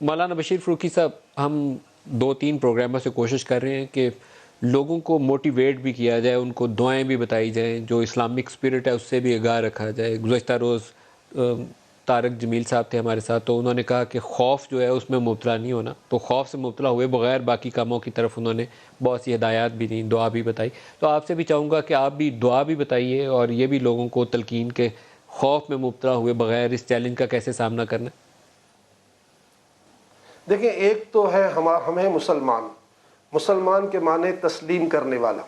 مولانا بشیر فروکی صاحب، ہم 2-3 پروگراموں سے کوشش کر رہے ہیں کہ لوگوں کو موٹیویٹ بھی کیا جائے، ان کو دعائیں بھی بتائی جائیں، جو اسلامک اسپرٹ ہے اس سے بھی آگاہ رکھا جائے۔ گزشتہ روز طارق جمیل صاحب تھے ہمارے ساتھ، تو انہوں نے کہا کہ خوف جو ہے اس میں مبتلا نہیں ہونا، تو خوف سے مبتلا ہوئے بغیر باقی کاموں کی طرف انہوں نے بہت سی ہدایات بھی دیں، دعا بھی بتائی۔ تو آپ سے بھی چاہوں گا کہ آپ بھی دعا بھی بتائیے اور یہ بھی لوگوں کو تلقین کے خوف میں مبتلا ہوئے بغیر اس چیلنج کا کیسے سامنا کرنا ہے۔ دیکھیں، ایک تو ہے ہم ہیں مسلمان۔ مسلمان کے معنی تسلیم کرنے والا،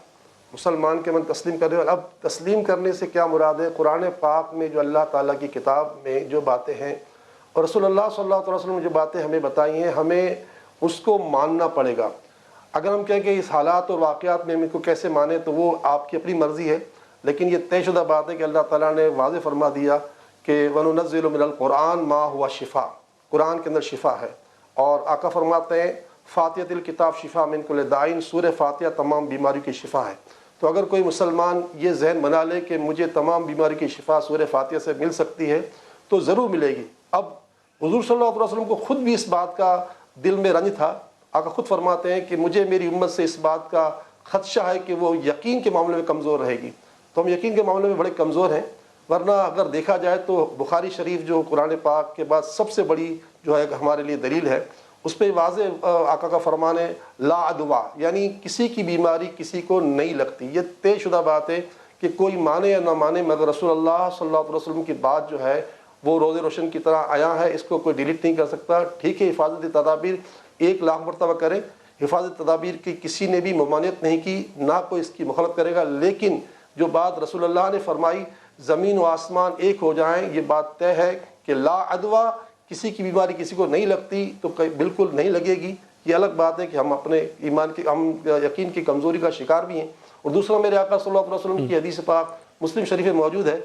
مسلمان کے معنی تسلیم کرنے والا۔ اب تسلیم کرنے سے کیا مراد ہے؟ قرآن پاک میں جو اللہ تعالیٰ کی کتاب میں جو باتیں ہیں اور رسول اللہ صلی اللہ علیہ وسلم نے جو باتیں ہمیں بتائی ہیں، ہمیں اس کو ماننا پڑے گا۔ اگر ہم کہیں کہ اس حالات اور واقعات میں ہم ان کو کیسے مانیں، تو وہ آپ کی اپنی مرضی ہے، لیکن یہ طے شدہ بات ہے کہ اللہ تعالیٰ نے واضح فرما دیا کہ وَنُنَزِّلُ مِنَ الْقُرْآنِ مَا هُوَ شِفَاء، قرآن کے اندر شفا ہے۔ اور آقا فرماتے ہیں فاتحۃ الکتاب شفا من کل داء، سورہ فاتحہ تمام بیماریوں کی شفا ہے۔ تو اگر کوئی مسلمان یہ ذہن بنا لے کہ مجھے تمام بیماری کی شفا سورہ فاتحہ سے مل سکتی ہے، تو ضرور ملے گی۔ اب حضور صلی اللہ علیہ وسلم کو خود بھی اس بات کا دل میں رنج تھا۔ آقا خود فرماتے ہیں کہ مجھے میری امت سے اس بات کا خدشہ ہے کہ وہ یقین کے معاملے میں کمزور رہے گی۔ تو ہم یقین کے معاملے میں بڑے کمزور ہیں، ورنہ اگر دیکھا جائے تو بخاری شریف جو قرآن پاک کے بعد سب سے بڑی جو ہے ہمارے لیے دلیل ہے، اس پہ واضح آقا کا فرمان ہے لا عدوا، یعنی کسی کی بیماری کسی کو نہیں لگتی۔ یہ طے شدہ بات ہے کہ کوئی مانے یا نہ مانے، مگر رسول اللہ صلی اللہ علیہ وسلم کی بات جو ہے وہ روز روشن کی طرح آیا ہے، اس کو کوئی ڈیلیٹ نہیں کر سکتا۔ ٹھیک ہے، حفاظتی تدابیر 1,00,000 مرتبہ کریں، حفاظتی تدابیر کی کسی نے بھی ممانعت نہیں کی، نہ کوئی اس کی مخالفت کرے گا، لیکن جو بات رسول اللہ نے فرمائی زمین و آسمان ایک ہو جائیں، یہ بات طے ہے کہ لا عدوا، کسی کی بیماری کسی کو نہیں لگتی تو بالکل نہیں لگے گی۔ یہ الگ بات ہے کہ ہم اپنے ایمان کی، ہم یقین کی کمزوری کا شکار بھی ہیں۔ اور دوسرا، میرے آقا صلی اللہ علیہ وسلم کی حدیث پاک مسلم شریف میں موجود ہے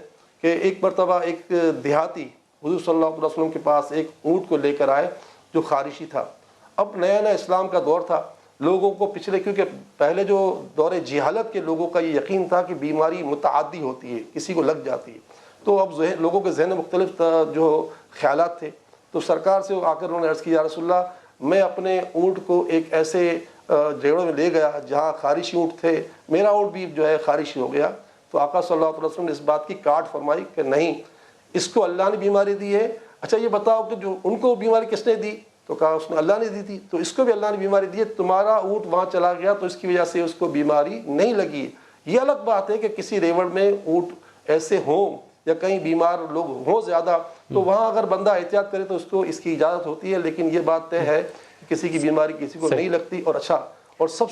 کہ ایک مرتبہ ایک دیہاتی حضور صلی اللہ علیہ وسلم کے پاس ایک اونٹ کو لے کر آئے جو خارشی تھا۔ اب نیا نیا اسلام کا دور تھا، لوگوں کو پچھلے، کیونکہ پہلے جو دور جہالت کے لوگوں کا یہ یقین تھا کہ بیماری متعدی ہوتی ہے، کسی کو لگ جاتی ہے، تو اب لوگوں کے ذہن میں مختلف جو خیالات تھے۔ تو سرکار سے آ کر انہوں نے عرض کی یا رسول اللہ، میں اپنے اونٹ کو ایک ایسے جگہ میں لے گیا جہاں خارشی اونٹ تھے، میرا اونٹ بھی جو ہے خارشی ہو گیا۔ تو آقا صلی اللہ علیہ وسلم نے اس بات کی کاٹ فرمائی کہ نہیں، اس کو اللہ نے بیماری دی ہے۔ اچھا یہ بتاؤ کہ جو ان کو بیماری کس نے دی؟ تو کہا اس نے اللہ نے دی تھی، تو اس کو بھی اللہ نے بیماری دی ہے، تمہارا اونٹ وہاں چلا گیا تو اس کی وجہ سے اس کو بیماری نہیں لگی۔ یہ الگ بات ہے کہ کسی ریوڑ میں اونٹ ایسے ہوں یا کہیں بیمار لوگ ہوں زیادہ، تو وہاں اگر بندہ احتیاط کرے تو اس کو اس کی اجازت ہوتی ہے، لیکن یہ بات طے ہے کہ کسی کی بیماری کسی کو نہیں لگتی۔ اور اچھا، اور سب